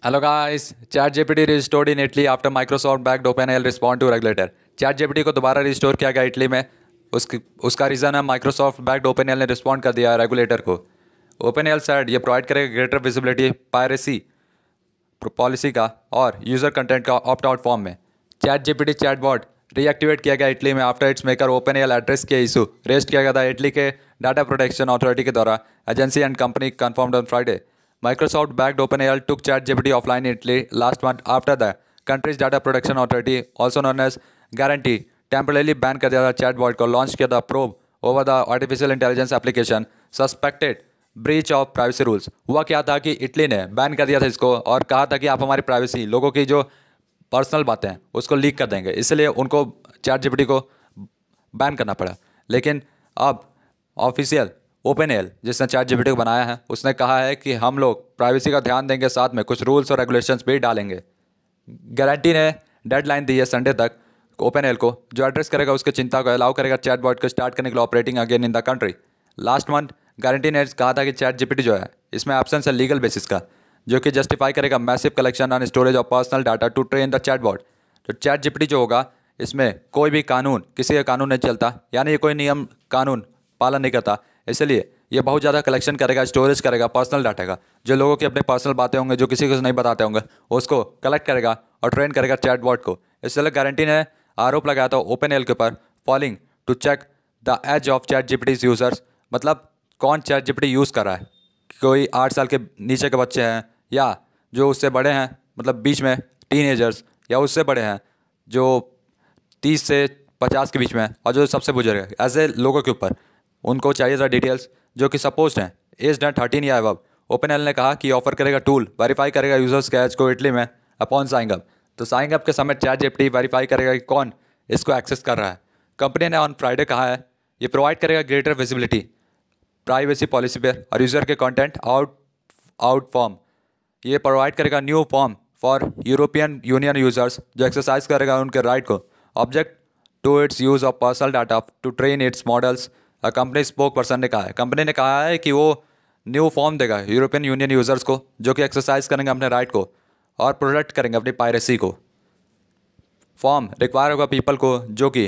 Hello guys, ChatGPT restored in Italy after Microsoft backed OpenAI respond to regulator. ChatGPT को दोबारा restore किया गया Italy में। उसका रीज़न है माइक्रोसॉफ्ट बैक्ड OpenAI ने रिस्पॉन्ड कर दिया रेगुलेटर को। OpenAI साइड ये प्रोवाइड करेगा ग्रेटर विजिबिलिटी पायरेसी पॉलिसी का और यूज़र कंटेंट का ऑप्ट आउट फॉर्म में। ChatGPT चैटबॉट रीएक्टिवेट किया गया इटली में after it's maker OpenAI address किया इशू रेस्ट किया गया था इटली के डाटा प्रोटेक्शन अथॉरिटी के द्वारा। Agency and company confirmed on Friday. Microsoft backed OpenAI took ChatGPT offline in Italy last month after the country's data protection authority, also known as Guarantee, temporarily banned कर दिया था chatbot को। Launch किया था probe over the artificial intelligence application suspected breach of privacy rules. हुआ क्या था कि इटली ने बैन कर दिया था इसको और कहा था कि आप हमारी प्राइवेसी, लोगों की जो पर्सनल बातें हैं उसको लीक कर देंगे, इसलिए उनको ChatGPT को बैन करना पड़ा। लेकिन अब ऑफिशियल OpenAI जिसने ChatGPT को बनाया है उसने कहा है कि हम लोग प्राइवेसी का ध्यान देंगे, साथ में कुछ रूल्स और रेगुलेशंस भी डालेंगे। गारंटी ने डेडलाइन दी है संडे तक OpenAI को, जो एड्रेस करेगा उसकी चिंता को अलाउ करेगा चैटबॉट को स्टार्ट करने के लिए operating again in the country. Last month guarantee ने कहा था कि ChatGPT जो है इसमें एब्सेंस है लीगल बेसिस का, जो कि जस्टिफाई करेगा massive collection and storage of personal data to train the chatbot. तो ChatGPT जो होगा इसमें कोई भी कानून, किसी का कानून नहीं चलता, यानी ये कोई नियम कानून पालन नहीं करता, इसलिए ये बहुत ज़्यादा कलेक्शन करेगा, स्टोरेज करेगा पर्सनल डाटा का। जो लोगों की अपने पर्सनल बातें होंगे जो किसी को नहीं बताते होंगे उसको कलेक्ट करेगा और ट्रेन करेगा चैटबॉट को। इसलिए गारंटी ने आरोप लगाया था OpenAI के ऊपर falling to check the age of ChatGPT users. मतलब कौन ChatGPT यूज़ कर रहा है, कोई 8 साल के नीचे के बच्चे हैं या जो उससे बड़े हैं, मतलब बीच में टीनेजर्स, या उससे बड़े हैं जो 30 से 50 के बीच में, और जो सबसे बुजुर्ग है, ऐसे लोगों के ऊपर उनको चाहिए था डिटेल्स जो कि सपोज हैं एज 13 या अबव। OpenAI ने कहा कि ऑफर करेगा टूल, वेरीफाई करेगा यूजर्स के एज को इटली में अपॉन साइंग अप। तो साइंग अप के समय ChatGPT वेरीफाई करेगा कि कौन इसको एक्सेस कर रहा है। कंपनी ने ऑन फ्राइडे कहा है ये प्रोवाइड करेगा ग्रेटर विजिबिलिटी प्राइवेसी पॉलिसी पे और यूज़र के कंटेंट आउट फॉर्म। ये प्रोवाइड करेगा new form for European Union users जो एक्सरसाइज करेगा उनके राइट को object to its use of personal data to train its models. Company spokesperson ने कहा है, कंपनी ने कहा है कि वो न्यू फॉर्म देगा यूरोपियन यूनियन यूज़र्स को जो कि एक्सरसाइज करेंगे अपने राइट को और प्रोटेक्ट करेंगे अपनी पायरेसी को। फॉर्म रिक्वायर होगा पीपल को जो कि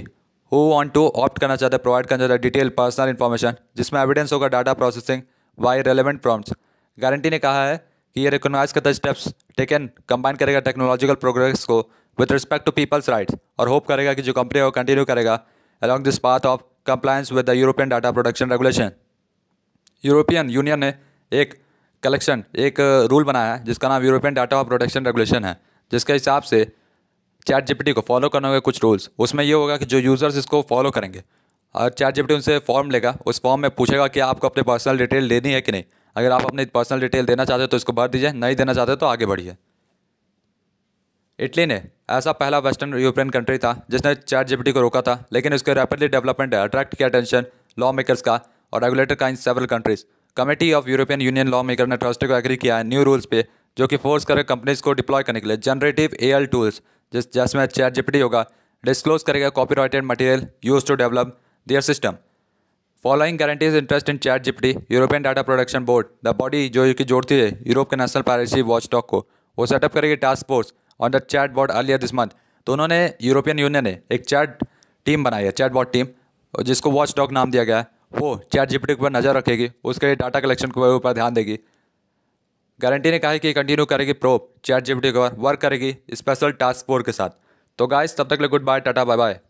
हु वांट टू ऑप्ट करना चाहते हैं, प्रोवाइड करना चाहते हैं डिटेल पर्सनल इन्फॉर्मेशन जिसमें एविडेंस होगा data processing by relevant prompts. Garante ने कहा है कि ये रिकॉग्नाइज करता स्टेप्स टेकन कंबाइन करेगा टेक्नोलॉजिकल प्रोग्रेस को with respect to people's rights और होप करेगा कि जो कंपनी है वो कंटिन्यू करेगा along this path of compliance with the European data protection regulation. European Union ने एक रूल बनाया है जिसका नाम यूरोपियन डाटा प्रोटेक्शन रेगुलेशन है, जिसके हिसाब से ChatGPT को फॉलो करने होंगे कुछ रूल्स। उसमें ये होगा कि जो यूज़र्स इसको फॉलो करेंगे और ChatGPT उनसे फॉर्म लेगा, उस फॉर्म में पूछेगा कि आपको अपने पर्सनल डिटेल देनी है कि नहीं। अगर आप अपनी पर्सनल डिटेल देना चाहते हो तो इसको भर दीजिए, नहीं देना चाहते तो आगे बढ़िए। इटली ने ऐसा पहला वेस्टर्न यूरोपियन कंट्री था जिसने ChatGPT को रोका था, लेकिन उसके रैपिडली डेवलपमेंट अट्रैक्ट किया अटेंशन लॉ मेकर्स का और रेगुलेटर का in several countries. Committee of European union law maker ने थर्सडे को एग्री किया है न्यू रूल्स पे जो कि फोर्स करे कंपनीज को डिप्लॉय करने के लिए जनरेटिव AI टूल्स जिसमें ChatGPT होगा डिस्क्लोज करेगा copyrighted material use to develop their system. Following Garante's interest in ChatGPT, European data protection board, the body जो कि जोड़ती है यूरोप के नेशनल प्राइवेसी वॉचडॉग को, वो सेटअप करेगी task force on the chatbot earlier this month. तो उन्होंने यूरोपियन यूनियन ने एक चैट टीम बनाई है, चैटबॉट टीम, जिसको वॉचडॉग नाम दिया गया है। वो ChatGPT के ऊपर नज़र रखेगी, उसके डाटा कलेक्शन के ऊपर ध्यान देगी। गारंटी ने कहा है कि कंटिन्यू करेगी प्रोब ChatGPT के ऊपर, वर्क करेगी स्पेशल टास्क फोर्स के साथ। तो गाइस तब तक ले good bye, tata bye bye.